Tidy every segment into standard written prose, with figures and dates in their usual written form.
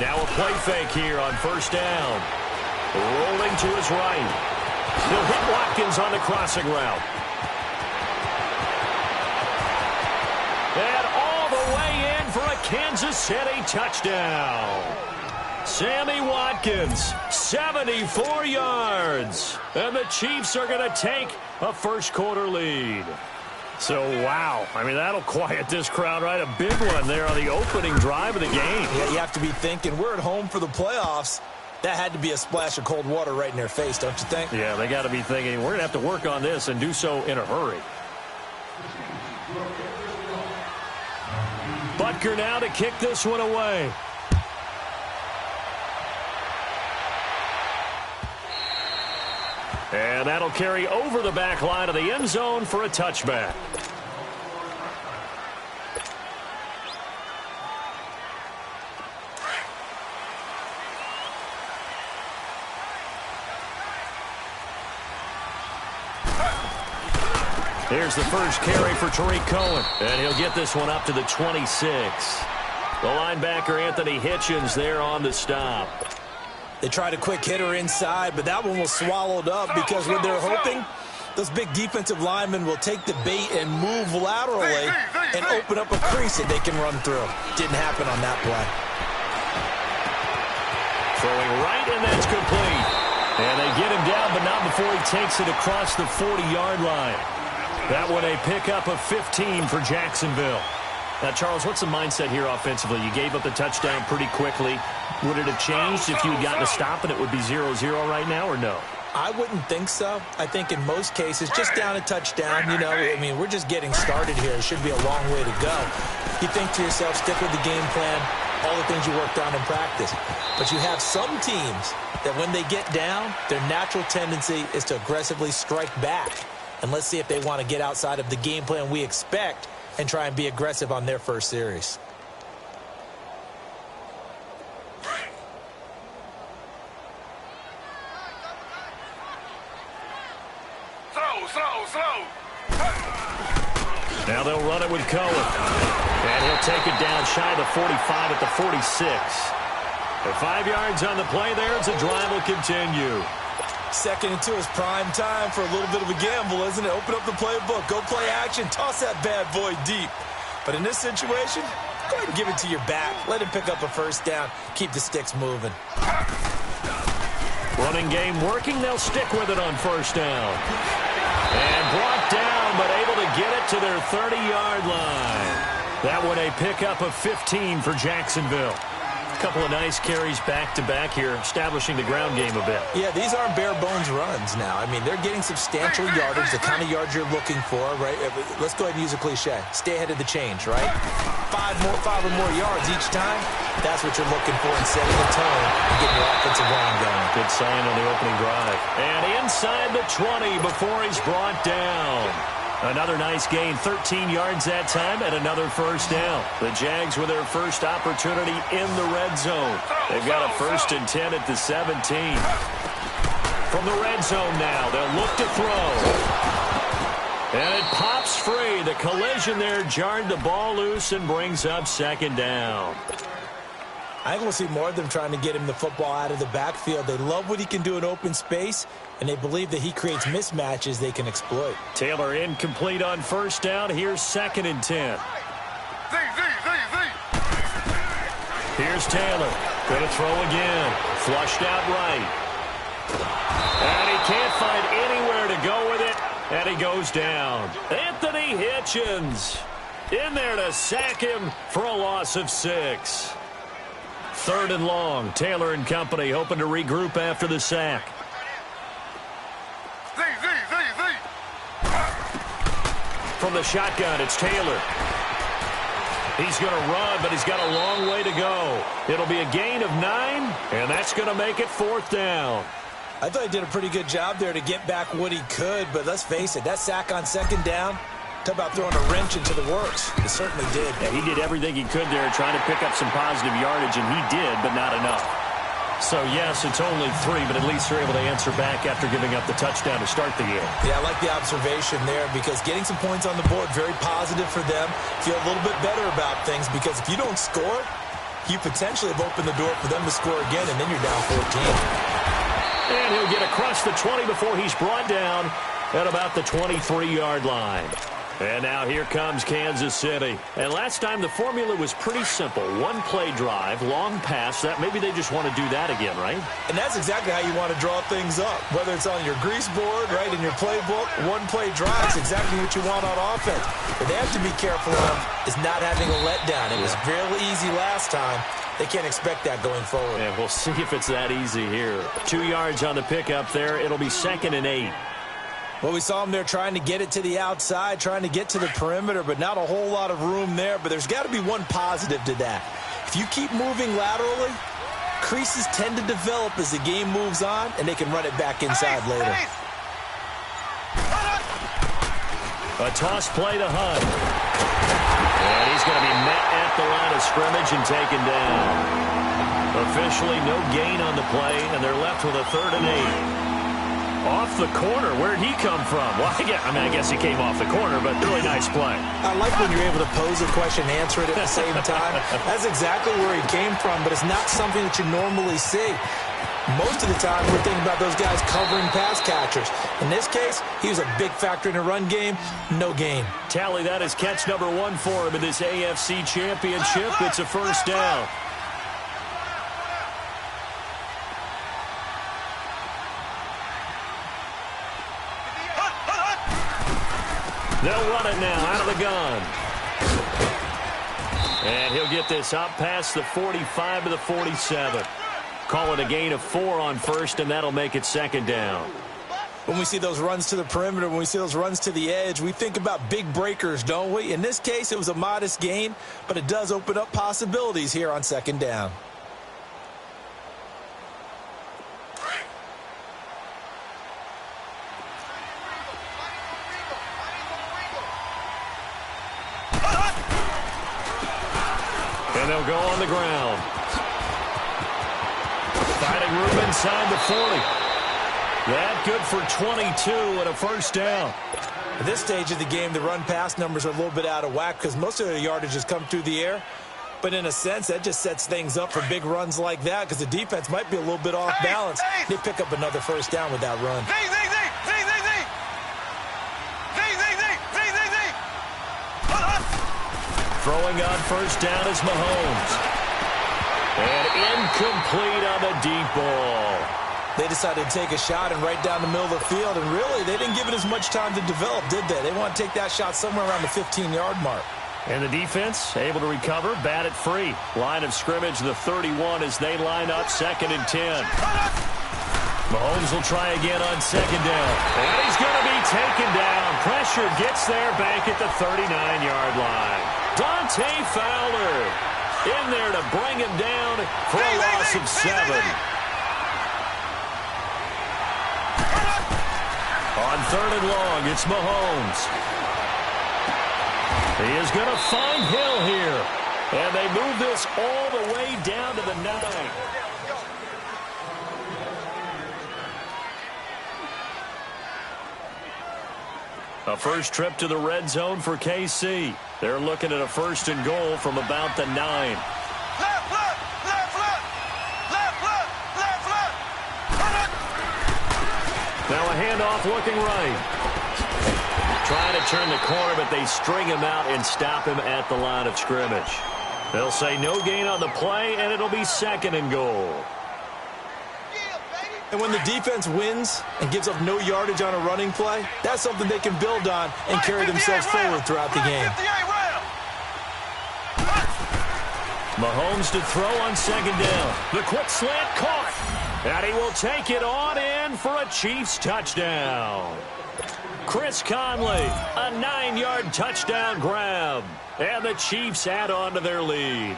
Now a play fake here on first down. Rolling to his right. He'll hit Watkins on the crossing route. And all the way in for a Kansas City touchdown. Sammy Watkins, 74 yards. And the Chiefs are going to take a first-quarter lead. So, wow. I mean, that'll quiet this crowd, right? A big one there on the opening drive of the game. Yeah, you have to be thinking, we're at home for the playoffs. That had to be a splash of cold water right in their face, don't you think? Yeah, they got to be thinking, we're going to have to work on this and do so in a hurry. Butker now to kick this one away. And that'll carry over the back line of the end zone for a touchback. Here's the first carry for Tariq Cohen. And he'll get this one up to the 26. The linebacker, Anthony Hitchens, there on the stop. They tried a quick hitter inside, but that one was swallowed up because what they're hoping, those big defensive linemen will take the bait and move laterally and open up a crease that they can run through. Didn't happen on that play. Throwing right, and that's complete. And they get him down, but not before he takes it across the 40-yard line. That one a pickup of 15 for Jacksonville. Now, Charles, what's the mindset here offensively? You gave up the touchdown pretty quickly. Would it have changed if you had gotten a stop and it would be 0-0 right now, or no? I wouldn't think so. I think in most cases, just down a touchdown, you know, I mean, we're just getting started here. It should be a long way to go. You think to yourself, stick with the game plan, all the things you worked on in practice. But you have some teams that when they get down, their natural tendency is to aggressively strike back. And let's see if they want to get outside of the game plan we expect and try and be aggressive on their first series. Now they'll run it with Cohen. And he'll take it down shy of the 45 at the 46. The 5 yards on the play there as the drive will continue. Second and 2 is prime time for a little bit of a gamble, isn't it? Open up the playbook, go play action, toss that bad boy deep. But in this situation, go ahead and give it to your back. Let him pick up a first down. Keep the sticks moving. Running game working. They'll stick with it on first down. And brought down, but able to get it to their 30-yard line. That one a pickup of 15 for Jacksonville. Couple of nice carries back-to-back here, establishing the ground game a bit. Yeah, these aren't bare-bones runs now. I mean, they're getting substantial yardage, the kind of yards you're looking for, right? Let's go ahead and use a cliche. Stay ahead of the change, right? Five or more yards each time. That's what you're looking for in setting the tone and getting your offensive line going. Good sign on the opening drive. And inside the 20 before he's brought down. Another nice gain, 13 yards that time, and another first down. The Jags with their first opportunity in the red zone. They've got a 1st and 10 at the 17. From the red zone now, they'll look to throw. And it pops free. The collision there jarred the ball loose and brings up 2nd down. I think we'll see more of them trying to get him the football out of the backfield. They love what he can do in open space, and they believe that he creates mismatches they can exploit. Taylor incomplete on first down. Here's 2nd and 10. Here's Taylor. Going to throw again. Flushed out right. And he can't find anywhere to go with it, and he goes down. Anthony Hitchens in there to sack him for a loss of 6. 3rd and long. Taylor and company hoping to regroup after the sack. From the shotgun, it's Taylor. He's going to run, but he's got a long way to go. It'll be a gain of 9, and that's going to make it 4th down. I thought he did a pretty good job there to get back what he could, but let's face it, that sack on 2nd down, talk about throwing a wrench into the works. It certainly did. Yeah, he did everything he could there trying to pick up some positive yardage, and he did, but not enough. So, yes, it's only 3, but at least they're able to answer back after giving up the touchdown to start the game. Yeah, I like the observation there because getting some points on the board, very positive for them. Feel a little bit better about things because if you don't score, you potentially have opened the door for them to score again, and then you're down 14. And he'll get across the 20 before he's brought down at about the 23-yard line. And now here comes Kansas City. And last time the formula was pretty simple. One-play drive, long pass. That maybe they just want to do that again, right? And that's exactly how you want to draw things up. Whether it's on your grease board, right, in your playbook, one-play drive is exactly what you want on offense. What they have to be careful of is not having a letdown. It was fairly easy last time. They can't expect that going forward. Yeah, we'll see if it's that easy here. 2 yards on the pickup there. It'll be 2nd and 8. Well, we saw him there trying to get it to the outside, trying to get to the perimeter, but not a whole lot of room there. But there's got to be one positive to that. If you keep moving laterally, creases tend to develop as the game moves on, and they can run it back inside later. A toss play to Hunt. And he's going to be met at the line of scrimmage and taken down. Officially no gain on the play, and they're left with a 3rd and 8. Off the corner. Where'd he come from? Well, I guess he came off the corner, but really nice play. I like when you're able to pose a question and answer it at the same time. That's exactly where he came from, but it's not something that you normally see. Most of the time, we're thinking about those guys covering pass catchers. In this case, he was a big factor in the run game. No gain. Tally that is catch number 1 for him in this AFC Championship. It's a 1st down. They'll run it now out of the gun. And he'll get this up past the 45 to the 47. Call it a gain of 4 on 1st, and that'll make it 2nd down. When we see those runs to the perimeter, when we see those runs to the edge, we think about big breakers, don't we? In this case, it was a modest gain, but it does open up possibilities here on 2nd down. And they'll go on the ground. Finding room inside the 40. That good for 22 and a 1st down. At this stage of the game, the run-pass numbers are a little bit out of whack because most of their yardage has come through the air. But in a sense, that just sets things up for big runs like that because the defense might be a little bit off balance. They pick up another 1st down with that run. Throwing on 1st down is Mahomes. And incomplete on the deep ball. They decided to take a shot and right down the middle of the field, and really, they didn't give it as much time to develop, did they? They want to take that shot somewhere around the 15-yard mark. And the defense able to recover, bat it free. Line of scrimmage, the 31 as they line up 2nd and 10. Mahomes will try again on 2nd down. And he's going to be taken down. Pressure gets there back at the 39-yard line. Dante Fowler in there to bring him down for a loss of 7. On 3rd and long, it's Mahomes. He is going to find Hill here. And they move this all the way down to the 9. A first trip to the red zone for KC. They're looking at a 1st and goal from about the 9. Now a handoff looking right. Trying to turn the corner, but they string him out and stop him at the line of scrimmage. They'll say no gain on the play, and it'll be 2nd and goal. And when the defense wins and gives up no yardage on a running play, that's something they can build on and carry themselves forward throughout the game. Mahomes to throw on 2nd down. The quick slant caught. And he will take it on in for a Chiefs touchdown. Chris Conley, a 9-yard touchdown grab. And the Chiefs add on to their lead.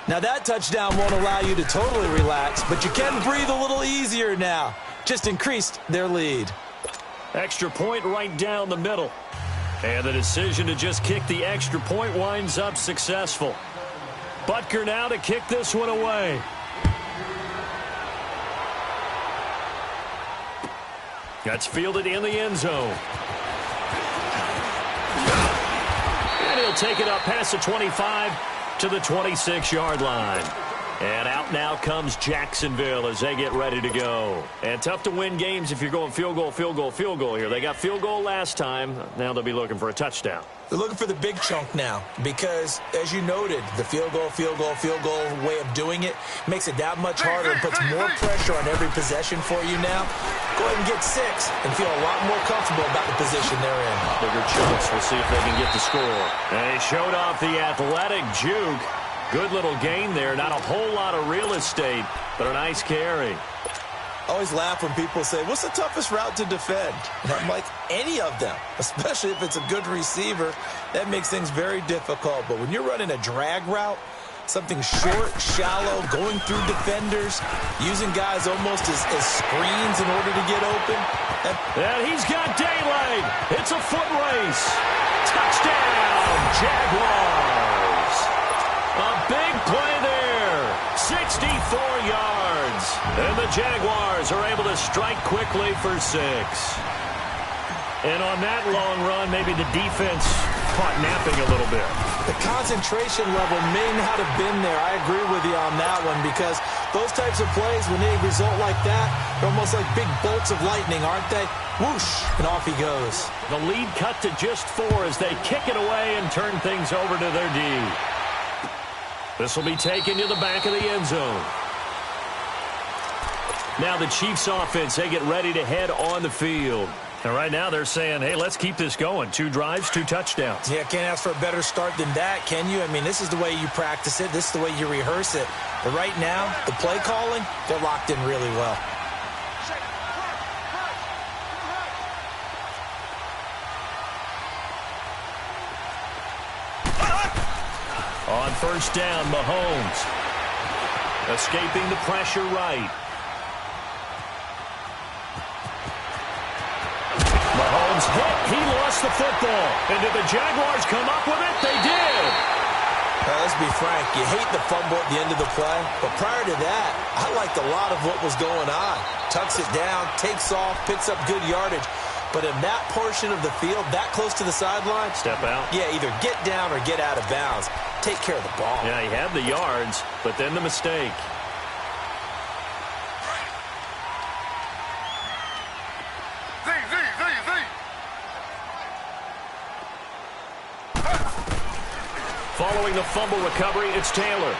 Now that touchdown won't allow you to totally relax, but you can breathe a little easier now. Just increased their lead. Extra point right down the middle. And the decision to just kick the extra point winds up successful. Butker now to kick this one away. That's fielded in the end zone. And he'll take it up past the 25 to the 26-yard line. And out now comes Jacksonville as they get ready to go. And tough to win games if you're going field goal, field goal, field goal here. They got field goal last time. Now they'll be looking for a touchdown. They're looking for the big chunk now because, as you noted, the field goal way of doing it makes it that much harder and puts more pressure on every possession for you now. Go ahead and get 6 and feel a lot more comfortable about the position they're in. Bigger chunks. We'll see if they can get the score. They showed off the athletic juke. Good little gain there. Not a whole lot of real estate, but a nice carry. I always laugh when people say, what's the toughest route to defend? And I'm like, any of them, especially if it's a good receiver. That makes things very difficult. But when you're running a drag route, something short, shallow, going through defenders, using guys almost as screens in order to get open. And he's got daylight. It's a foot race. Touchdown, Jaguars. A big play there. 64 yards. And the Jaguars are able to strike quickly for 6. And on that long run, maybe the defense caught napping a little bit. The concentration level may not have been there. I agree with you on that one because those types of plays, when they result like that, they're almost like big bolts of lightning, aren't they? Whoosh, and off he goes. The lead cut to just 4 as they kick it away and turn things over to their D. This will be taken to the back of the end zone. Now the Chiefs offense, they get ready to head on the field. And right now they're saying, hey, let's keep this going. 2 drives, 2 touchdowns. Yeah, can't ask for a better start than that, can you? I mean, this is the way you practice it. This is the way you rehearse it. But right now, the play calling, they're locked in really well. On first down, Mahomes. Escaping the pressure right. Mahomes hit. He lost the football. And did the Jaguars come up with it? They did. Let's be frank. You hate the fumble at the end of the play. But prior to that, I liked a lot of what was going on. Tucks it down, takes off, picks up good yardage. But in that portion of the field, that close to the sideline, step out. Yeah, either get down or get out of bounds. Take care of the ball. Yeah, he had the yards, but then the mistake. Following the fumble recovery, it's Taylor.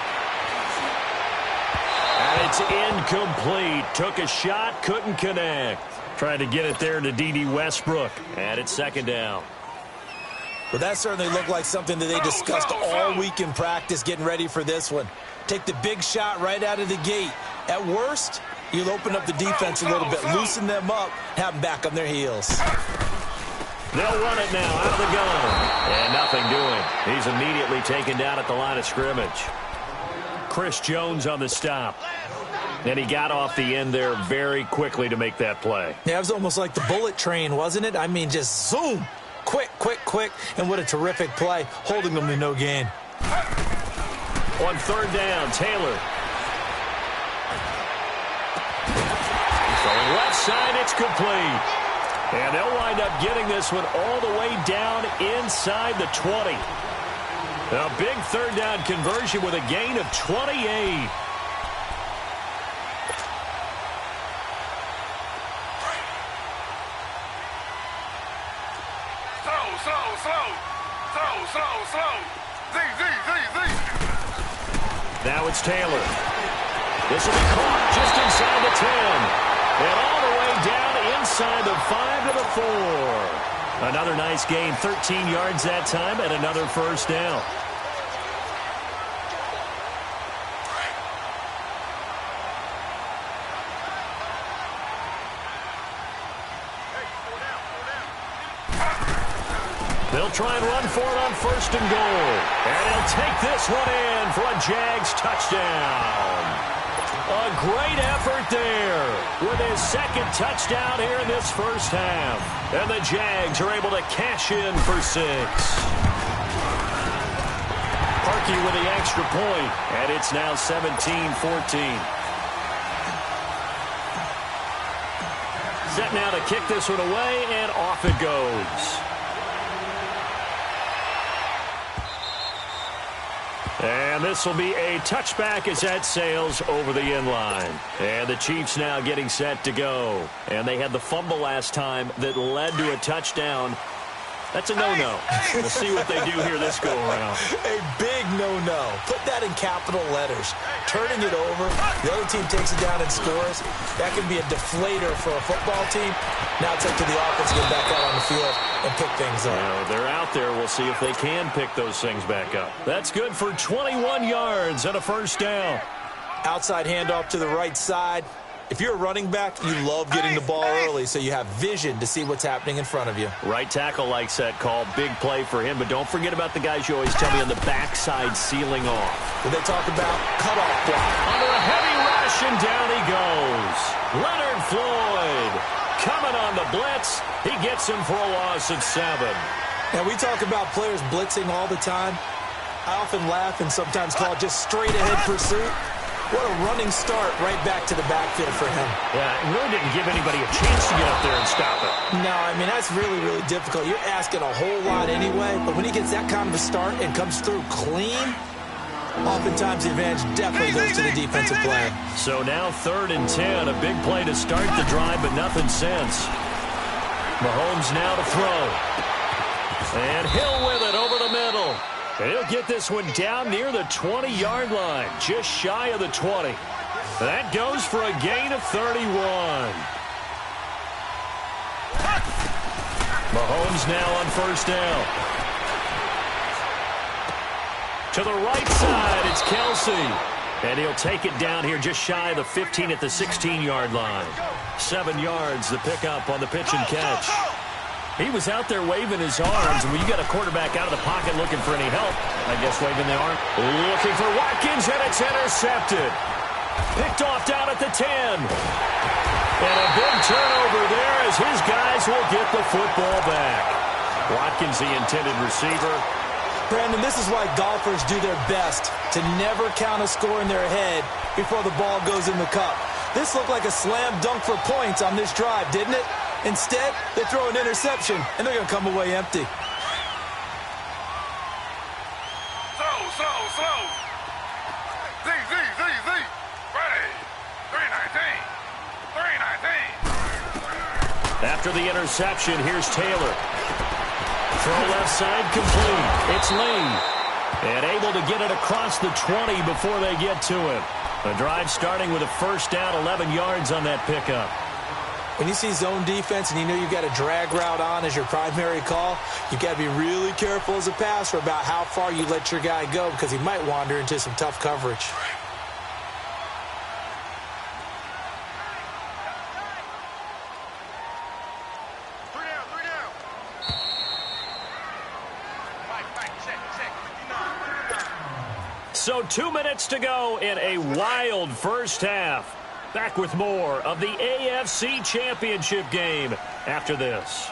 And it's incomplete. Took a shot, couldn't connect. Tried to get it there to D.D. Westbrook. And it's second down. Well, that certainly looked like something that they discussed all week in practice getting ready for this one. Take the big shot right out of the gate. At worst, you'll open up the defense a little bit, loosen them up, have them back on their heels. They'll run it now out of the gun. And nothing doing. He's immediately taken down at the line of scrimmage. Chris Jones on the stop. And he got off the end there very quickly to make that play. Yeah, it was almost like the bullet train, wasn't it? I mean, just zoom. Quick, quick, quick. And what a terrific play, holding them to no gain. On third down, Taylor. Throwing left side, it's complete. And they'll wind up getting this one all the way down inside the 20. A big third down conversion with a gain of 28. Now it's Taylor. This will be caught just inside the 10. And all the way down inside the 5 to the 4. Another nice gain, 13 yards that time, and another first down. They'll try and run for it on first and goal. And he'll take this one in for a Jags touchdown. A great effort there with his second touchdown here in this first half. And the Jags are able to cash in for 6. Parkey with the extra point, and it's now 17-14. Set now to kick this one away, and off it goes. And this will be a touchback as that sails over the end line. And the Chiefs now getting set to go. And they had the fumble last time that led to a touchdown. That's a no-no. We'll see what they do here this go-around. A big no-no. Put that in capital letters. Turning it over, the other team takes it down and scores. That can be a deflator for a football team. Now it's up to the offense to get back out on the field and pick things up. Well, they're out there. We'll see if they can pick those things back up. That's good for 21 yards and a first down. Outside handoff to the right side. If you're a running back, you love getting the ball early so you have vision to see what's happening in front of you. Right tackle likes that call. Big play for him, but don't forget about the guys you always tell me on the backside sealing off. When they talk about cutoff block. Under a heavy rush, and down he goes. Leonard Floyd coming on the blitz. He gets him for a loss of 7. Now, we talk about players blitzing all the time. I often laugh and sometimes call it just straight-ahead pursuit. What a running start right back to the backfield for him. Yeah, it really didn't give anybody a chance to get up there and stop it. No, I mean, that's really, really difficult. You're asking a whole lot anyway, but when he gets that kind of a start and comes through clean, oftentimes the advantage definitely goes to the defensive player. So now 3rd and 10, a big play to start the drive, but nothing since. Mahomes now to throw. And Hill with it over the middle. And he'll get this one down near the 20-yard line, just shy of the 20. That goes for a gain of 31. Mahomes now on first down. To the right side, it's Kelsey. And he'll take it down here just shy of the 15 at the 16-yard line. 7 yards, the pickup on the pitch and catch. He was out there waving his arms. When you got a quarterback out of the pocket looking for any help, I guess waving the arm. Looking for Watkins, and it's intercepted. Picked off down at the 10. And a big turnover there as his guys will get the football back. Watkins, the intended receiver. Brandon, this is why golfers do their best to never count a score in their head before the ball goes in the cup. This looked like a slam dunk for points on this drive, didn't it? Instead, they throw an interception, and they're going to come away empty. Slow. Z. Ready. 319. After the interception, here's Taylor. Throw left side complete. It's Lee. And able to get it across the 20 before they get to him. The drive starting with a first down, 11 yards on that pickup. When you see zone defense and you know you've got a drag route on as your primary call, you've got to be really careful as a passer about how far you let your guy go because he might wander into some tough coverage. So 2 minutes to go in a wild first half. Back with more of the AFC Championship game after this.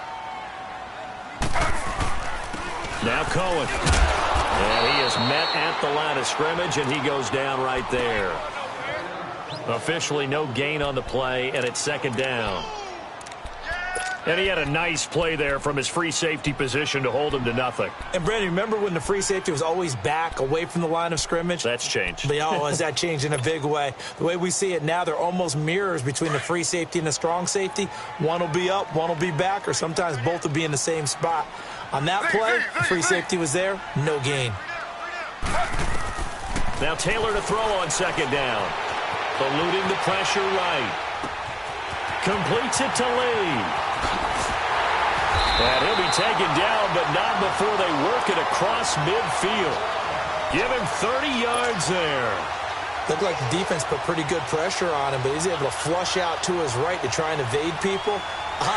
Now Cohen. And he is met at the line of scrimmage, and he goes down right there. Officially no gain on the play, and it's 2nd down. And he had a nice play there from his free safety position to hold him to nothing. And, Brandon, remember when the free safety was always back away from the line of scrimmage? That's changed. But, has that changed in a big way? The way we see it now, they're almost mirrors between the free safety and the strong safety. One will be up, one will be back, or sometimes both will be in the same spot. On that play, the free safety was there, no gain. Now Taylor to throw on 2nd down. Eluding the pressure right. Completes it to Lee. And he'll be taken down, but not before they work it across midfield. Give him 30 yards there. Looked like the defense put pretty good pressure on him, but he's able to flush out to his right to try and evade people.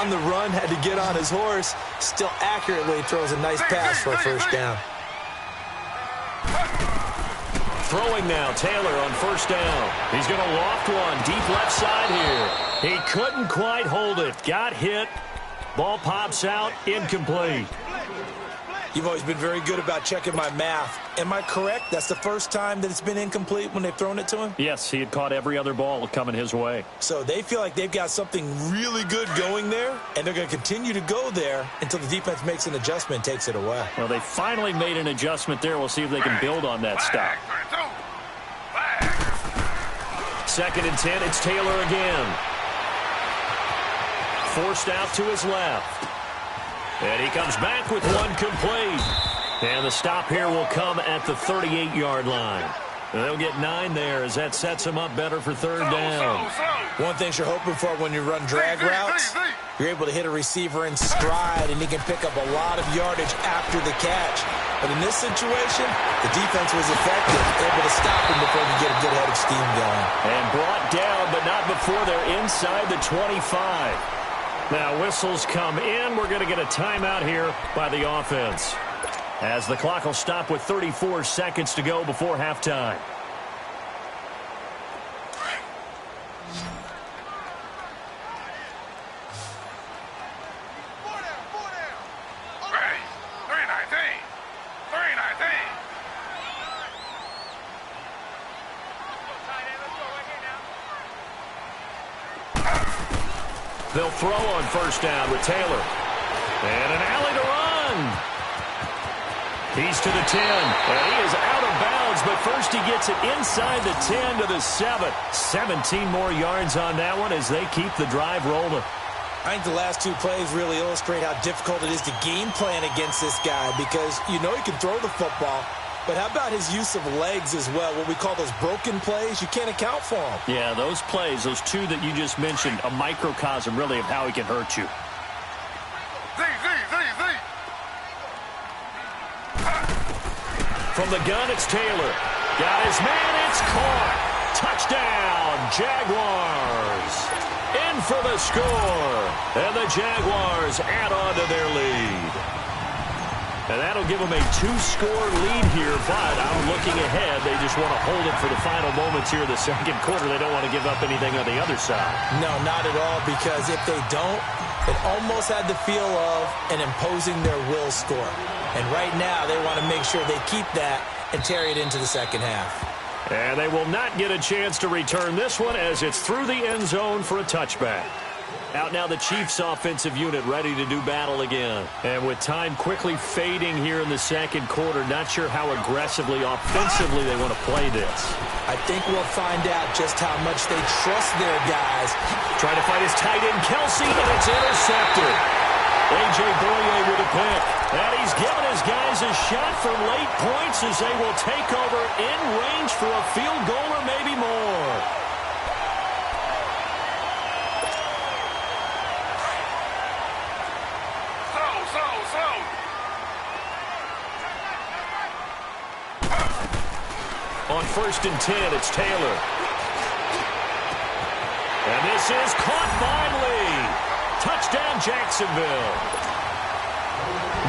On the run, had to get on his horse. Still accurately throws a nice pass for a first down. Throwing now, Taylor on first down. He's going to loft one deep left side here. He couldn't quite hold it. Got hit. Ball pops out, incomplete. You've always been very good about checking my math. Am I correct? That's the first time that it's been incomplete when they've thrown it to him? Yes, he had caught every other ball coming his way. So they feel like they've got something really good going there, and they're going to continue to go there until the defense makes an adjustment and takes it away. Well, they finally made an adjustment there. We'll see if they can build on that stop. 2nd and 10, it's Taylor again. Forced out to his left. And he comes back with one complete. And the stop here will come at the 38-yard line. They'll get 9 there as that sets them up better for 3rd down. One thing you're hoping for when you run drag routes, you're able to hit a receiver in stride, and he can pick up a lot of yardage after the catch. But in this situation, the defense was effective, able to stop him before he get a good head of steam going. And brought down, but not before they're inside the 25. Now, whistles come in. We're going to get a timeout here by the offense, as the clock will stop with 34 seconds to go before halftime. Ready. 319. 319. They'll throw on 1st down with Taylor. And an alley to run. He's to the 10. And he is out of bounds, but first he gets it inside the 10 to the 7. 17 more yards on that one as they keep the drive rolling. I think the last 2 plays really illustrate how difficult it is to game plan against this guy, because you know he can throw the football, but how about his use of legs as well? What we call those broken plays, you can't account for them. Yeah, those plays, those 2 that you just mentioned, a microcosm really of how he can hurt you. Z. From the gun, it's Taylor. Got his man, it's caught. Touchdown, Jaguars. In for the score. And the Jaguars add on to their lead. And that'll give them a 2-score lead here, but I'm looking ahead. They just want to hold it for the final moments here in the 2nd quarter. They don't want to give up anything on the other side. No, not at all, because if they don't, it almost had the feel of an imposing their will score. And right now, they want to make sure they keep that and carry it into the 2nd half. And they will not get a chance to return this one as it's through the end zone for a touchback. Out now the Chiefs offensive unit ready to do battle again. And with time quickly fading here in the 2nd quarter, not sure how aggressively, offensively they want to play this. I think we'll find out just how much they trust their guys. Trying to find his tight end, Kelsey, and it's intercepted. A.J. Boye with a pick. And he's given his guys a shot for late points as they will take over in range for a field goal or maybe more. On 1st and 10, it's Taylor. And this is caught by Lee. Touchdown, Jacksonville.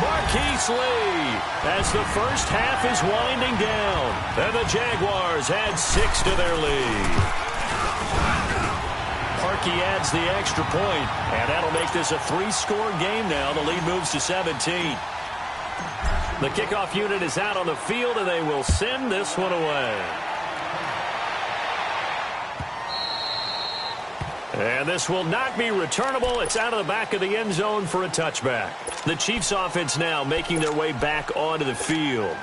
Marquise Lee as the first half is winding down. And the Jaguars add 6 to their lead. Parkey adds the extra point, and that'll make this a 3-score game now. The lead moves to 17. The kickoff unit is out on the field, and they will send this one away. And this will not be returnable. It's out of the back of the end zone for a touchback. The Chiefs offense now making their way back onto the field.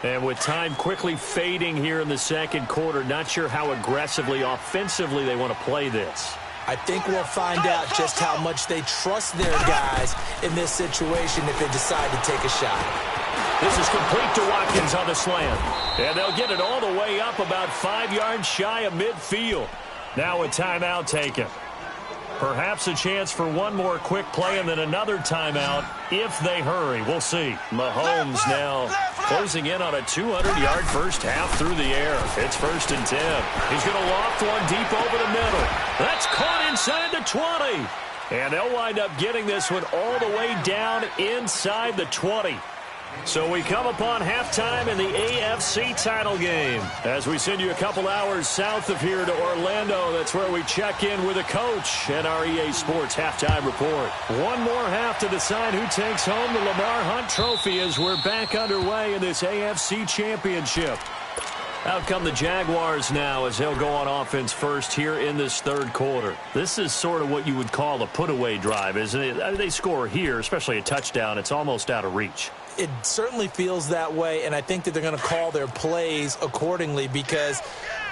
And with time quickly fading here in the 2nd quarter, not sure how aggressively, offensively they want to play this. I think we'll find out just how much they trust their guys in this situation if they decide to take a shot. This is complete to Watkins on the slant. And they'll get it all the way up about 5 yards shy of midfield. Now a timeout taken. Perhaps a chance for one more quick play and then another timeout if they hurry. We'll see. Mahomes now closing in on a 200-yard first half through the air. It's 1st and 10. He's going to loft one deep over the middle. That's caught inside the 20. And they'll wind up getting this one all the way down inside the 20. So we come upon halftime in the AFC title game. As we send you a couple hours south of here to Orlando, that's where we check in with a coach and our EA Sports halftime report. One more half to decide who takes home the Lamar Hunt Trophy as we're back underway in this AFC Championship. Out come the Jaguars now as they'll go on offense first here in this third quarter. This is sort of what you would call a put-away drive, isn't it? They score here, especially a touchdown. It's almost out of reach. It certainly feels that way, and I think that they're going to call their plays accordingly because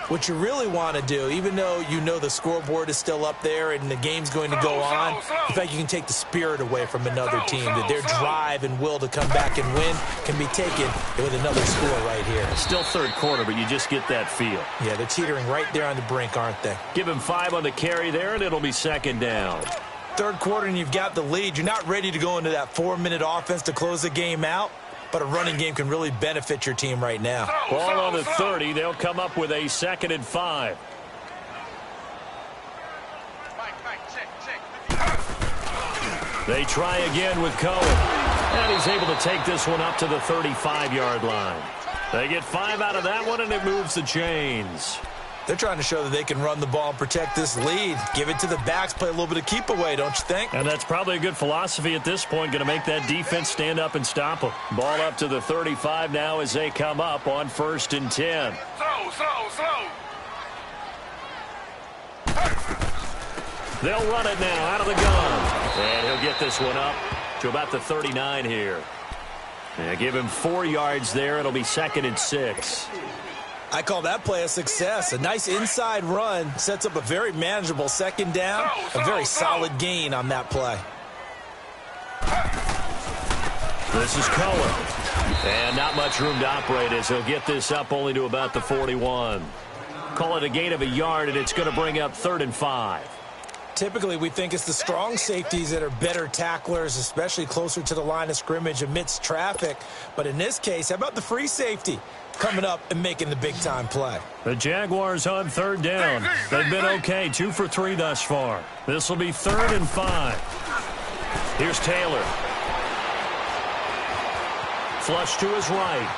what you really want to do, even though you know the scoreboard is still up there and the game's going to go on, in fact, you can take the spirit away from another team, that their drive and will to come back and win can be taken with another score right here. Still third quarter, but you just get that feel. Yeah, they're teetering right there on the brink, aren't they? Give him 5 on the carry there, and it'll be second down. Third quarter, and you've got the lead. You're not ready to go into that 4-minute offense to close the game out, but a running game can really benefit your team right now. Ball on the 30. They'll come up with a 2nd and 5. They try again with Cohen. And he's able to take this one up to the 35-yard line. They get 5 out of that one, and it moves the chains. They're trying to show that they can run the ball and protect this lead. Give it to the backs, play a little bit of keep away, don't you think? And that's probably a good philosophy at this point, going to make that defense stand up and stop them. Ball up to the 35 now as they come up on 1st and 10. Slow. They'll run it now out of the gun. And he'll get this one up to about the 39 here. And give him 4 yards there. It'll be 2nd and 6. I call that play a success. A nice inside run sets up a very manageable 2nd down. A very solid gain on that play. This is Cohen. And not much room to operate as he'll get this up only to about the 41. Call it a gain of a yard, and it's going to bring up 3rd and 5. Typically, we think it's the strong safeties that are better tacklers, especially closer to the line of scrimmage amidst traffic. But in this case, how about the free safety coming up and making the big-time play? The Jaguars on 3rd down. They've been okay, 2 for 3 thus far. This will be 3rd and 5. Here's Taylor. Flush to his right.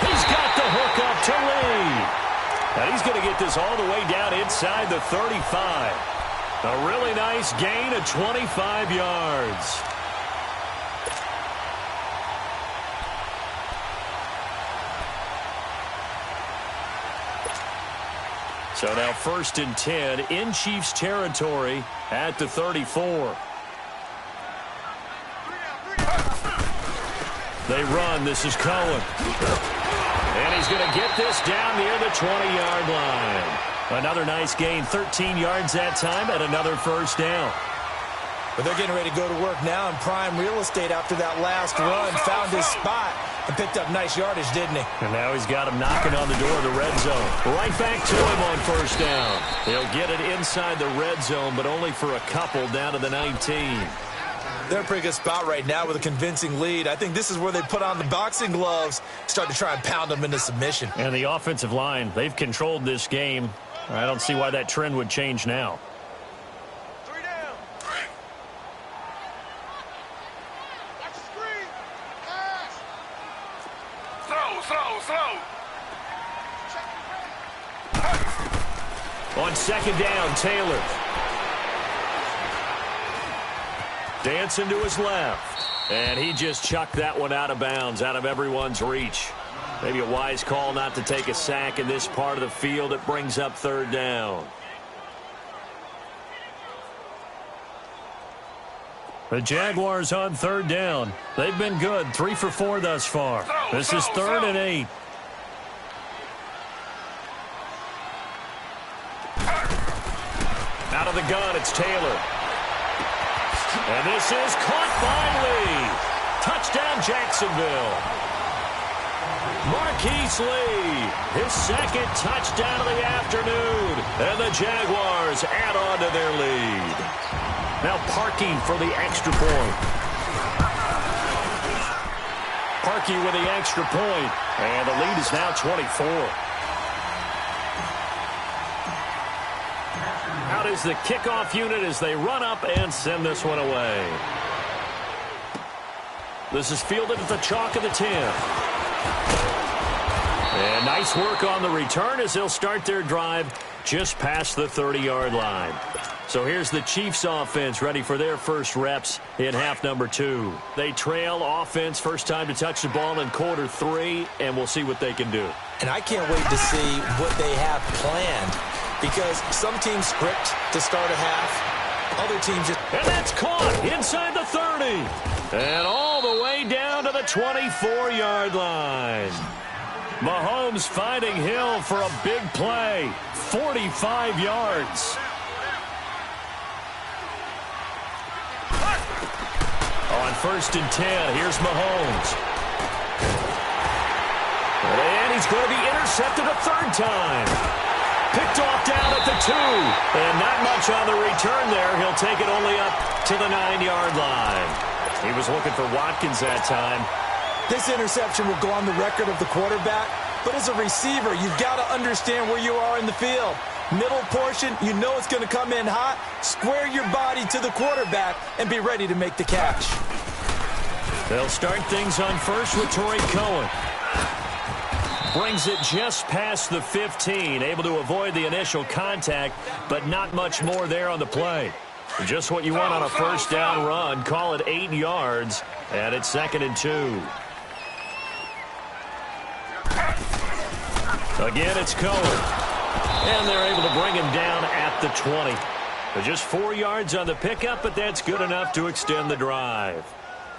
He's got the hook up to Lee. And he's going to get this all the way down inside the 35. A really nice gain of 25 yards. So now 1st and 10 in Chiefs territory at the 34. They run. This is Cohen. And he's going to get this down near the 20-yard line. Another nice gain, 13 yards that time, and another 1st down. But they're getting ready to go to work now in prime real estate after that last run. Found his spot and picked up nice yardage, didn't he? And now he's got him knocking on the door of the red zone. Right back to him on 1st down. He'll get it inside the red zone, but only for a couple down to the 19. They're in a pretty good spot right now with a convincing lead. I think this is where they put on the boxing gloves, start to try and pound them into submission. And the offensive line, they've controlled this game. I don't see why that trend would change now. 3 down. Watch the screen. Pass. Slow. On 2nd down, Taylor. Dancing to his left. And he just chucked that one out of bounds, out of everyone's reach. Maybe a wise call not to take a sack in this part of the field. It brings up 3rd down. The Jaguars on 3rd down. They've been good, 3 for 4 thus far. This is 3rd and 8. Out of the gun, it's Taylor. And this is caught by Lee. Touchdown, Jacksonville. Marquise Lee, his 2nd touchdown of the afternoon. And the Jaguars add on to their lead. Now Parkey for the extra point. Parkey with the extra point. And the lead is now 24. Out is the kickoff unit as they run up and send this one away. This is fielded at the chalk of the 10. And nice work on the return as they'll start their drive just past the 30-yard line. So here's the Chiefs offense ready for their first reps in half number 2. They trail offense first time to touch the ball in quarter 3, and we'll see what they can do. And I can't wait to see what they have planned, because some teams script to start a half, other teams just... And that's caught inside the 30. And all the way down to the 24-yard line. Mahomes finding Hill for a big play. 45 yards. On 1st and 10, here's Mahomes. And he's going to be intercepted a third time. Picked off down at the 2. And not much on the return there. He'll take it only up to the 9-yard line. He was looking for Watkins that time. This interception will go on the record of the quarterback, but as a receiver, you've got to understand where you are in the field. Middle portion, you know it's going to come in hot. Square your body to the quarterback and be ready to make the catch. They'll start things on first with Torrey Cohen. Brings it just past the 15, able to avoid the initial contact, but not much more there on the play. Just what you want on a first down run. Call it 8 yards, and it's 2nd and 2. Again, it's Cohen. And they're able to bring him down at the 20. Just 4 yards on the pickup, but that's good enough to extend the drive.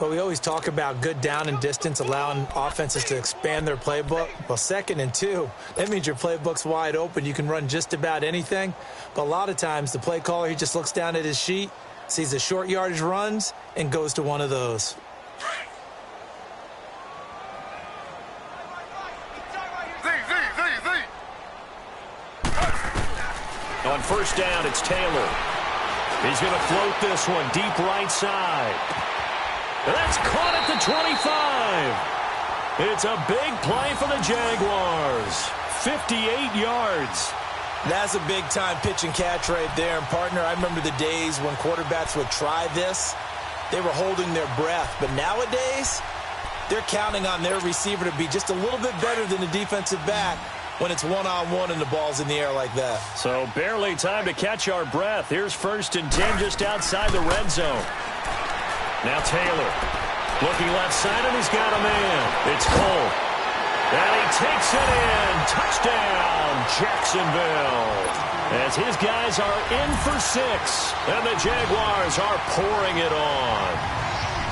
Well, we always talk about good down and distance, allowing offenses to expand their playbook. Well, 2nd and 2, that means your playbook's wide open. You can run just about anything. But a lot of times, the play caller, he just looks down at his sheet, sees the short yardage runs, and goes to one of those. On first down, it's Taylor. He's going to float this one deep right side. That's caught at the 25. It's a big play for the Jaguars. 58 yards. That's a big-time pitch and catch right there. And, partner, I remember the days when quarterbacks would try this. They were holding their breath. But nowadays, they're counting on their receiver to be just a little bit better than the defensive back when it's one-on-one and the ball's in the air like that. So barely time to catch our breath. Here's 1st and 10 just outside the red zone. Now Taylor looking left side, and he's got a man. It's Cole. And he takes it in. Touchdown, Jacksonville. As his guys are in for 6. And the Jaguars are pouring it on.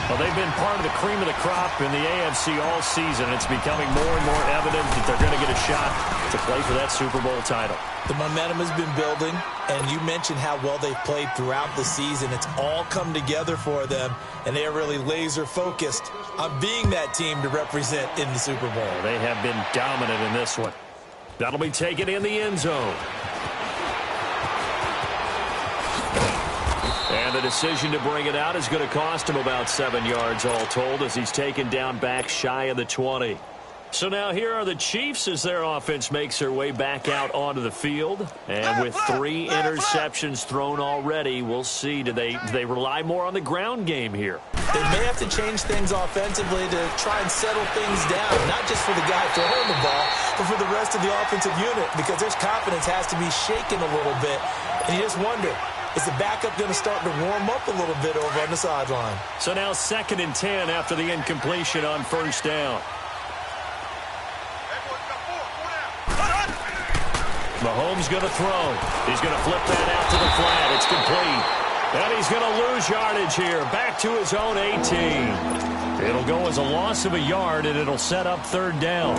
Well, they've been part of the cream of the crop in the AFC all season. It's becoming more and more evident that they're going to get a shot to play for that Super Bowl title. The momentum has been building, and you mentioned how well they've played throughout the season. It's all come together for them, and they are really laser-focused on being that team to represent in the Super Bowl. They have been dominant in this one. That'll be taken in the end zone. And the decision to bring it out is going to cost him about 7 yards all told as he's taken down back shy of the 20. So now here are the Chiefs as their offense makes their way back out onto the field. And with 3 interceptions thrown already, we'll see. Do they rely more on the ground game here? They may have to change things offensively to try and settle things down, not just for the guy throwing the ball, but for the rest of the offensive unit, because their confidence has to be shaken a little bit. And you just wonder, is the backup going to start to warm up a little bit over on the sideline? So now 2nd and 10 after the incompletion on first down. Mahomes going to throw. He's going to flip that out to the flat. It's complete. And he's going to lose yardage here. Back to his own 18. It'll go as a loss of a yard, and it'll set up 3rd down.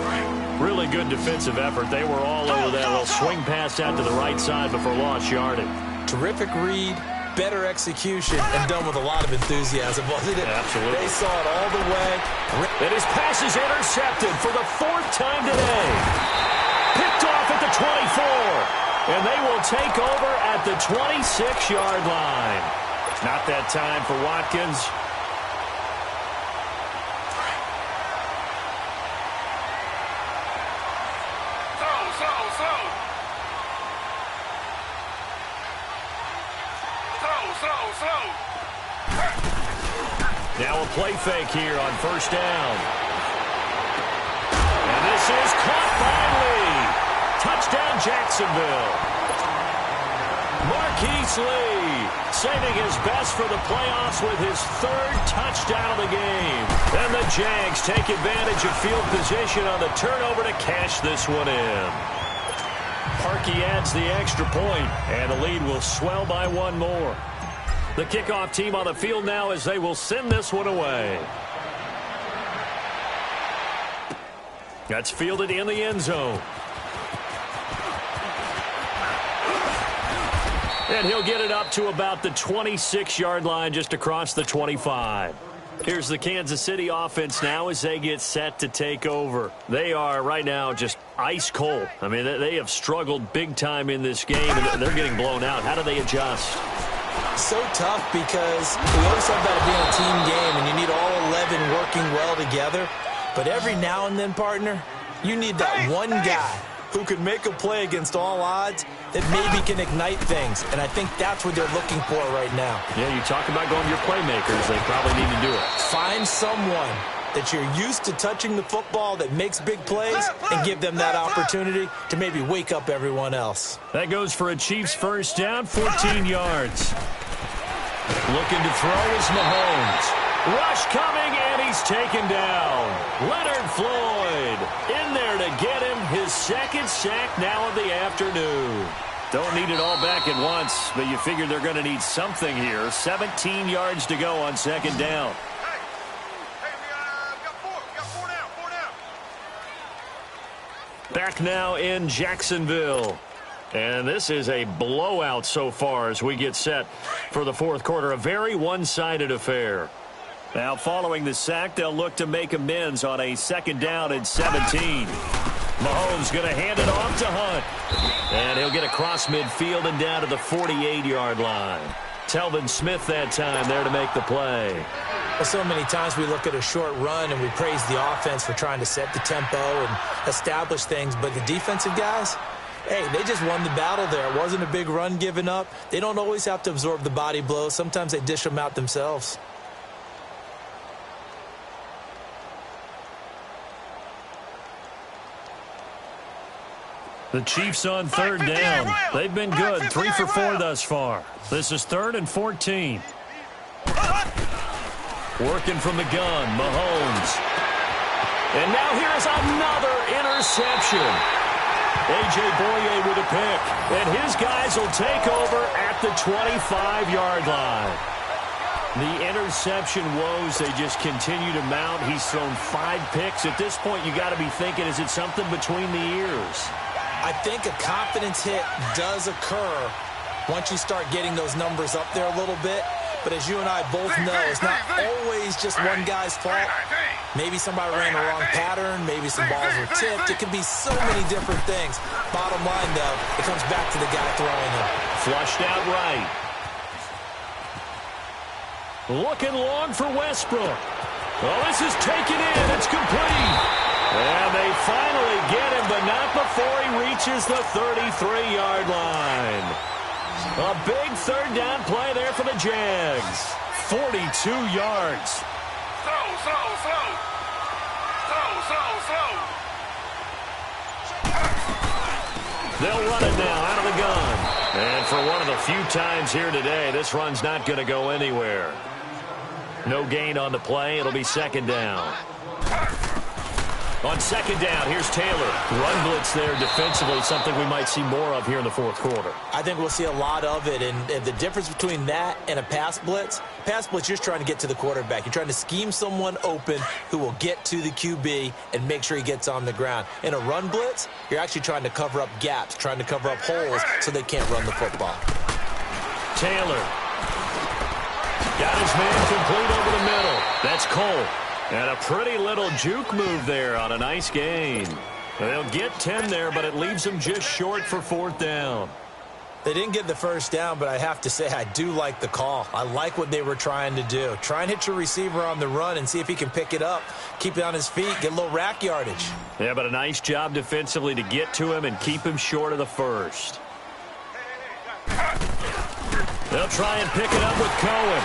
Really good defensive effort. They were all over that little swing pass out to the right side before lost yardage. Terrific read, better execution, and done with a lot of enthusiasm, wasn't it? Absolutely. They saw it all the way. And his pass is intercepted for the 4th time today. Picked off at the 24. And they will take over at the 26-yard line. Not that time for Watkins. Now a play fake here on first down. And this is caught by Lee. Touchdown, Jacksonville. Marquise Lee saving his best for the playoffs with his third touchdown of the game. And the Jags take advantage of field position on the turnover to cash this one in. Parkey adds the extra point, and the lead will swell by one more. The kickoff team on the field now as they will send this one away. That's fielded in the end zone. And he'll get it up to about the 26-yard line just across the 25. Here's the Kansas City offense now as they get set to take over. They are right now just ice cold. I mean, they have struggled big time in this game, and they're getting blown out. How do they adjust? So tough because we always talk about it being a team game, and you need all 11 working well together. But every now and then, partner, you need that one guy who can make a play against all odds that maybe can ignite things. And I think that's what they're looking for right now. Yeah, you talk about going to your playmakers. They probably need to do it. Find someone that you're used to touching the football that makes big plays and give them that opportunity to maybe wake up everyone else. That goes for a Chiefs first down, 14 yards. Looking to throw is Mahomes. Rush coming, and he's taken down. Leonard Floyd in there to get him his second sack now of the afternoon. Don't need it all back at once, but you figure they're going to need something here. 17 yards to go on second down. We got four down. Back now in Jacksonville. And this is a blowout so far as we get set for the fourth quarter. A very one-sided affair. Now following the sack, they'll look to make amends on a second down and 17. Mahomes going to hand it off to Hunt. And he'll get across midfield and down to the 48-yard line. Telvin Smith that time there to make the play. Well, so many times we look at a short run and we praise the offense for trying to set the tempo and establish things. But the defensive guys, hey, they just won the battle there. It wasn't a big run given up. They don't always have to absorb the body blows. Sometimes they dish them out themselves. The Chiefs on third down. They've been good. 3 for 4 thus far. This is 3rd and 14. Working from the gun, Mahomes. And now here's another interception. A.J. Boye with a pick. And his guys will take over at the 25-yard line. The interception woes, they just continue to mount. He's thrown 5 picks. At this point, you got to be thinking, is it something between the ears? I think a confidence hit does occur once you start getting those numbers up there a little bit. But as you and I both know, it's not always just one guy's fault. Maybe somebody ran the wrong pattern. Maybe some balls were tipped. It can be so many different things. Bottom line, though, it comes back to the guy throwing them. Flushed out right. Looking long for Westbrook. Well, this is taken in. It's complete. And they finally get him, but not before he reaches the 33-yard line. A big third down play there for the Jags. 42 yards. Slow. They'll run it now out of the gun. And for one of the few times here today, this run's not going to go anywhere. No gain on the play. It'll be second down. On second down, here's Taylor. Run blitz there defensively, something we might see more of here in the fourth quarter. I think we'll see a lot of it, and the difference between that and a pass blitz, you're just trying to get to the quarterback. You're trying to scheme someone open who will get to the QB and make sure he gets on the ground. In a run blitz, you're actually trying to cover up gaps, trying to cover up holes so they can't run the football. Taylor. Got his man complete over the middle. That's Cole. And a pretty little juke move there on a nice gain. They'll get 10 there, but it leaves them just short for fourth down. They didn't get the first down, but I have to say I do like the call. I like what they were trying to do. Try and hit your receiver on the run and see if he can pick it up, keep it on his feet, get a little rack yardage. Yeah, but a nice job defensively to get to him and keep him short of the first. They'll try and pick it up with Cohen.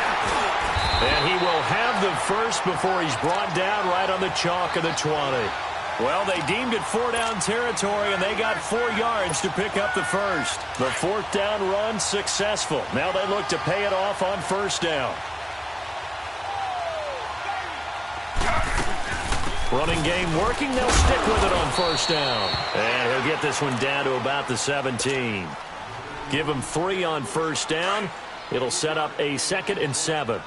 And he will have the first before he's brought down right on the chalk of the 20. Well, they deemed it 4-down territory, and they got 4 yards to pick up the first. The 4th down run successful. Now they look to pay it off on 1st down. Running game working. They'll stick with it on 1st down. And he'll get this one down to about the 17. Give him 3 on 1st down. It'll set up a 2nd and 7.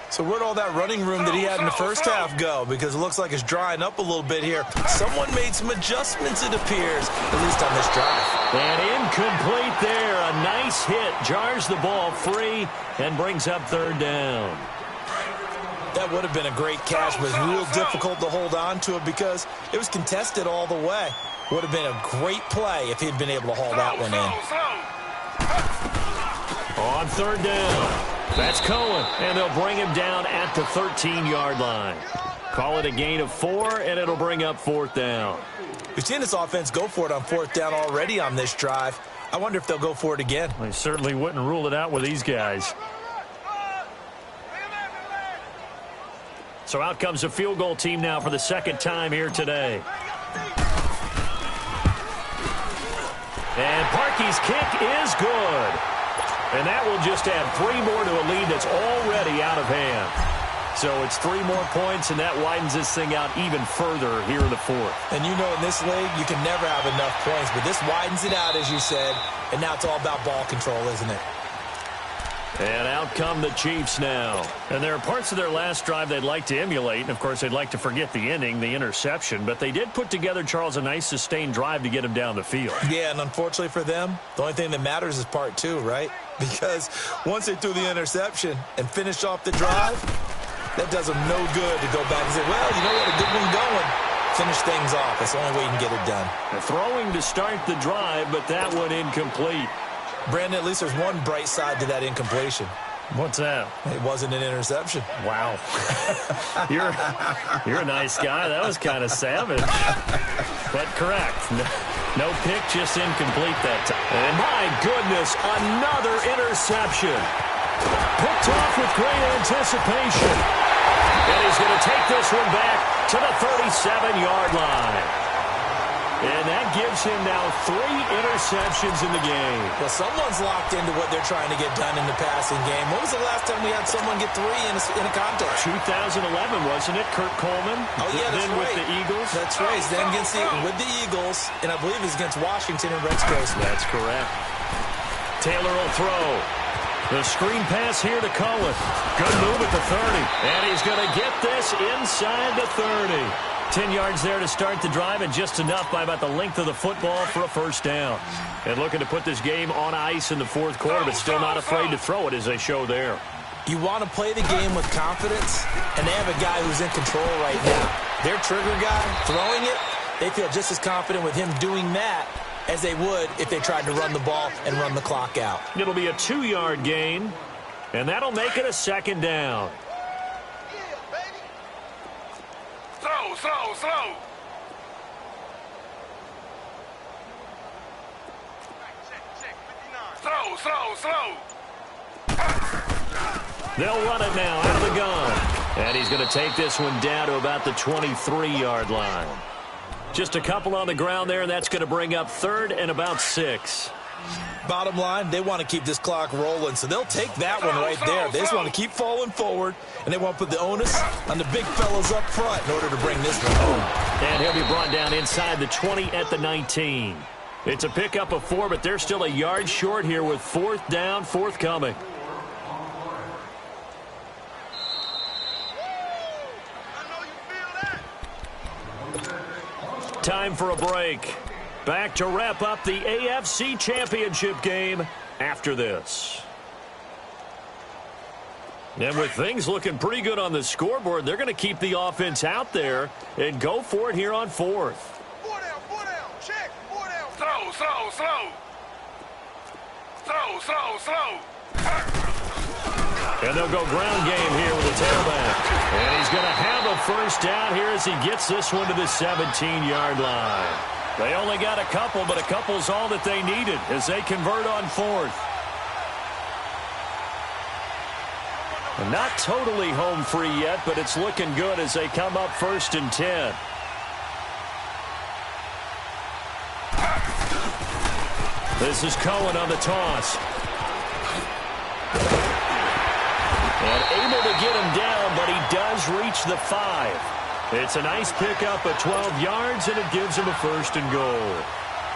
So where'd all that running room that he had in the first half go? Because it looks like it's drying up a little bit here. Someone made some adjustments, it appears, at least on this drive. And incomplete there. A nice hit. Jars the ball free and brings up 3rd down. That would have been a great catch, but real difficult to hold on to it because it was contested all the way. Would have been a great play if he'd been able to haul that one in. On 3rd down. That's Cohen, and they'll bring him down at the 13-yard line. Call it a gain of 4, and it'll bring up 4th down. We've seen this offense go for it on 4th down already on this drive. I wonder if they'll go for it again. They certainly wouldn't rule it out with these guys. So out comes a field goal team now for the 2nd time here today. And Parkey's kick is good. And that will just add 3 more to a lead that's already out of hand. So it's 3 more points, and that widens this thing out even further here in the 4th. And you know in this league, you can never have enough points, but this widens it out, as you said, and now it's all about ball control, isn't it? And out come the Chiefs now. And there are parts of their last drive they'd like to emulate, and of course they'd like to forget the ending, the interception, but they did put together, Charles, a nice sustained drive to get him down the field. Yeah, and unfortunately for them, the only thing that matters is part 2, right? Because once they threw the interception and finished off the drive, that does them no good to go back and say, well, you know what, a good one going. Finish things off. That's the only way you can get it done. They're throwing to start the drive, but that one incomplete. Brandon, at least there's one bright side to that incompletion. What's that? It wasn't an interception. Wow. You're a nice guy. That was kind of savage. But correct. No pick, just incomplete that time. And my goodness, another interception. Picked off with great anticipation. And he's going to take this one back to the 37-yard line. And that gives him now 3 interceptions in the game. Well, someone's locked into what they're trying to get done in the passing game. When was the last time we had someone get 3 in a contest? 2011, wasn't it? Kurt Coleman. Oh, yeah, that's then right. With the Eagles. That's right. Then with the Eagles, and I believe it's against Washington and Rex Grossman. That's correct. Taylor will throw. The screen pass here to Cohen. Good move at the 30. And he's going to get this inside the 30. 10 yards there to start the drive, and just enough by about the length of the football for a 1st down. And looking to put this game on ice in the 4th quarter, but still not afraid to throw it as they show there. You want to play the game with confidence, and they have a guy who's in control right now. Their trigger guy, throwing it, they feel just as confident with him doing that as they would if they tried to run the ball and run the clock out. It'll be a 2-yard gain, and that'll make it a 2nd down. Slow. Slow. They'll run it now out of the gun. And he's going to take this one down to about the 23-yard line. Just a couple on the ground there, and that's going to bring up 3rd and about 6. Bottom line, they want to keep this clock rolling, so they'll take that one right there. They just want to keep falling forward, and they want to put the onus on the big fellas up front in order to bring this one home. And he'll be brought down inside the 20 at the 19. It's a pickup of 4, but they're still a yard short here with 4th down, forthcoming. Time for a break. Back to wrap up the AFC Championship game after this. And with things looking pretty good on the scoreboard, they're going to keep the offense out there and go for it here on 4th. 4 down. Check. 4 down. Slow. And they'll go ground game here with the tailback. And he's going to have a 1st down here as he gets this one to the 17-yard line. They only got a couple, but a couple's all that they needed as they convert on 4th. Not totally home free yet, but it's looking good as they come up 1st and 10. This is Cohen on the toss. And able to get him down, but he does reach the 5. It's a nice pickup at 12 yards, and it gives him a 1st and goal.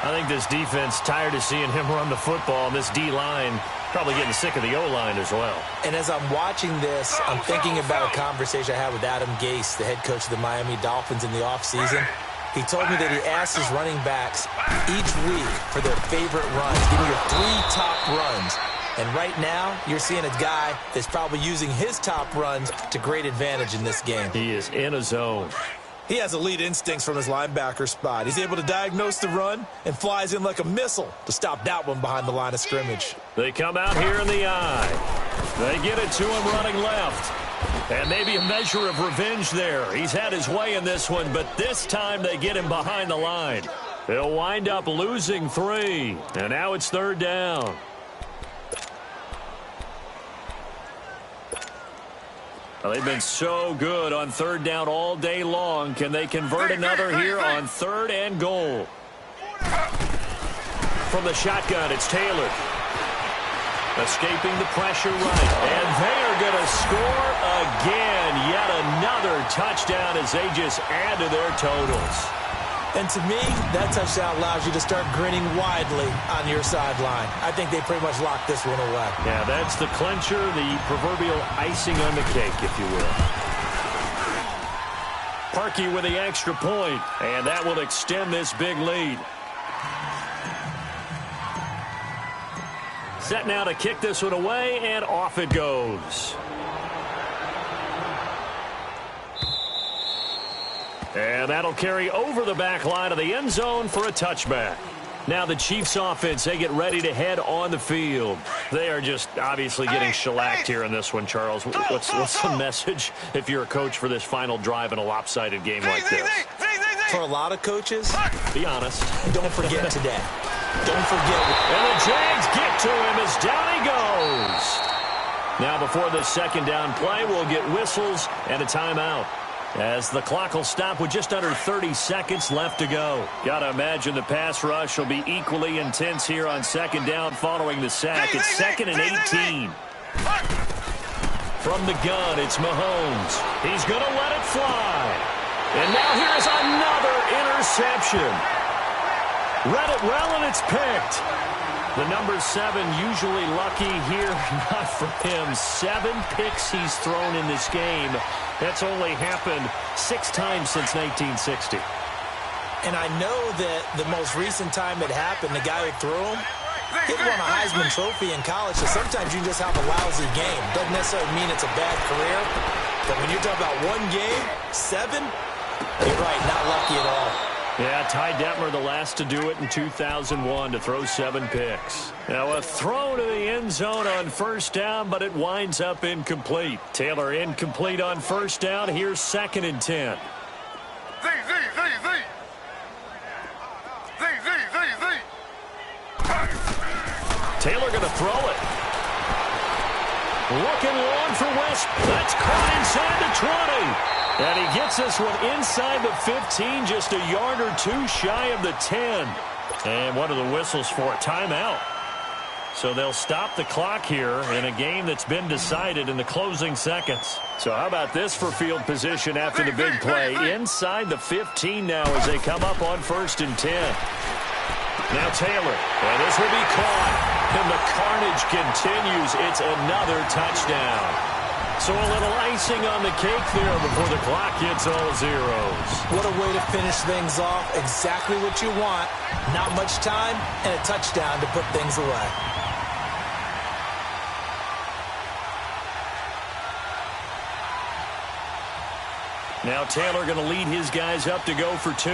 I think this defense tired of seeing him run the football, and this D-line probably getting sick of the O-line as well. And as I'm watching this, I'm thinking about a conversation I had with Adam Gase, the head coach of the Miami Dolphins in the offseason. He told me that he asked his running backs each week for their favorite runs. Give me your 3 top runs. And right now, you're seeing a guy that's probably using his top runs to great advantage in this game. He is in a zone. He has elite instincts from his linebacker spot. He's able to diagnose the run and flies in like a missile to stop that one behind the line of scrimmage. They come out here in the eye. They get it to him running left. And maybe a measure of revenge there. He's had his way in this one, but this time they get him behind the line. They'll wind up losing 3. And now it's 3rd down. Well, they've been so good on 3rd down all day long. Can they convert another here on 3rd and goal? From the shotgun, it's Taylor. Escaping the pressure right. And they are going to score again. Yet another touchdown as they just add to their totals. And to me, that touchdown allows you to start grinning widely on your sideline. I think they pretty much locked this one away. Yeah, that's the clincher, the proverbial icing on the cake, if you will. Parkey with the extra point, and that will extend this big lead. Set now to kick this one away, and off it goes. And that'll carry over the back line of the end zone for a touchback. Now the Chiefs offense, they get ready to head on the field. They are just obviously getting shellacked here in this one, Charles. What's the message if you're a coach for this final drive in a lopsided game like this? For a lot of coaches, be honest. Don't forget today. Don't forget. And the Jags get to him as down he goes. Now before this 2nd down play, we'll get whistles and a timeout, as the clock will stop with just under 30 seconds left to go. Got to imagine the pass rush will be equally intense here on 2nd down following the sack. It's 2nd and 18. From the gun, it's Mahomes. He's going to let it fly. And now here's another interception. Read it well, and it's picked. The number 7 usually lucky here. Not for him. 7 picks he's thrown in this game. That's only happened 6 times since 1960. And I know that the most recent time it happened, the guy who threw him, he won a Heisman Trophy in college, so sometimes you just have a lousy game. Doesn't necessarily mean it's a bad career, but when you're talking about 1 game, 7, you're right, not lucky at all. Yeah, Ty Detmer, the last to do it in 2001, to throw 7 picks. Now a throw to the end zone on 1st down, but it winds up incomplete. Taylor incomplete on 1st down. Here's 2nd and 10. Taylor going to throw it. Looking long for West. That's caught inside the 20. And he gets this one inside the 15, just a yard or 2 shy of the 10. And what are the whistles for? Timeout. So they'll stop the clock here in a game that's been decided in the closing seconds. So how about this for field position after the big play? Inside the 15 now as they come up on 1st and 10. Now Taylor, and this will be caught. And the carnage continues. It's another touchdown. So a little icing on the cake there before the clock hits all zeros. What a way to finish things off. Exactly what you want. Not much time and a touchdown to put things away. Now Taylor going to lead his guys up to go for 2.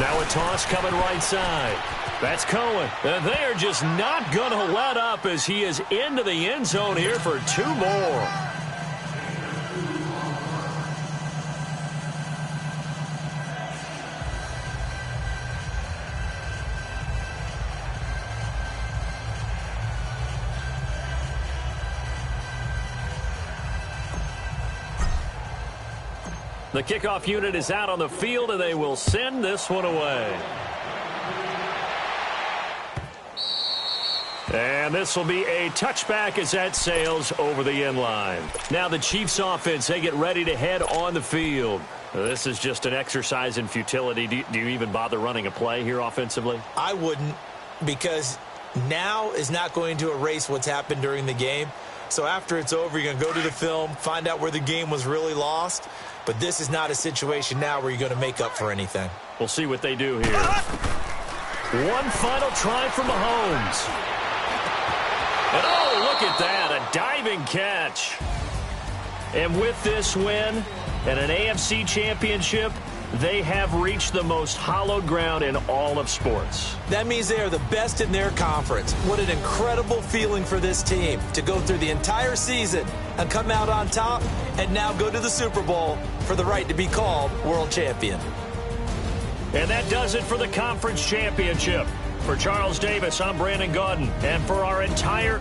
Now a toss coming right side. That's Cohen. And they are just not going to let up as he is into the end zone here for 2 more. The kickoff unit is out on the field, and they will send this one away. And this will be a touchback as that sails over the end line. Now the Chiefs offense, they get ready to head on the field. This is just an exercise in futility. Do you even bother running a play here offensively? I wouldn't, because now is not going to erase what's happened during the game. So after it's over, you're going to go to the film, find out where the game was really lost. But this is not a situation now where you're going to make up for anything. We'll see what they do here. One final try from Mahomes. And oh, look at that, a diving catch. And with this win and an AFC championship, they have reached the most hallowed ground in all of sports. That means they are the best in their conference. What an incredible feeling for this team to go through the entire season and come out on top and now go to the Super Bowl for the right to be called world champion. And that does it for the conference championship. For Charles Davis, I'm Brandon Gaudin. And for our entire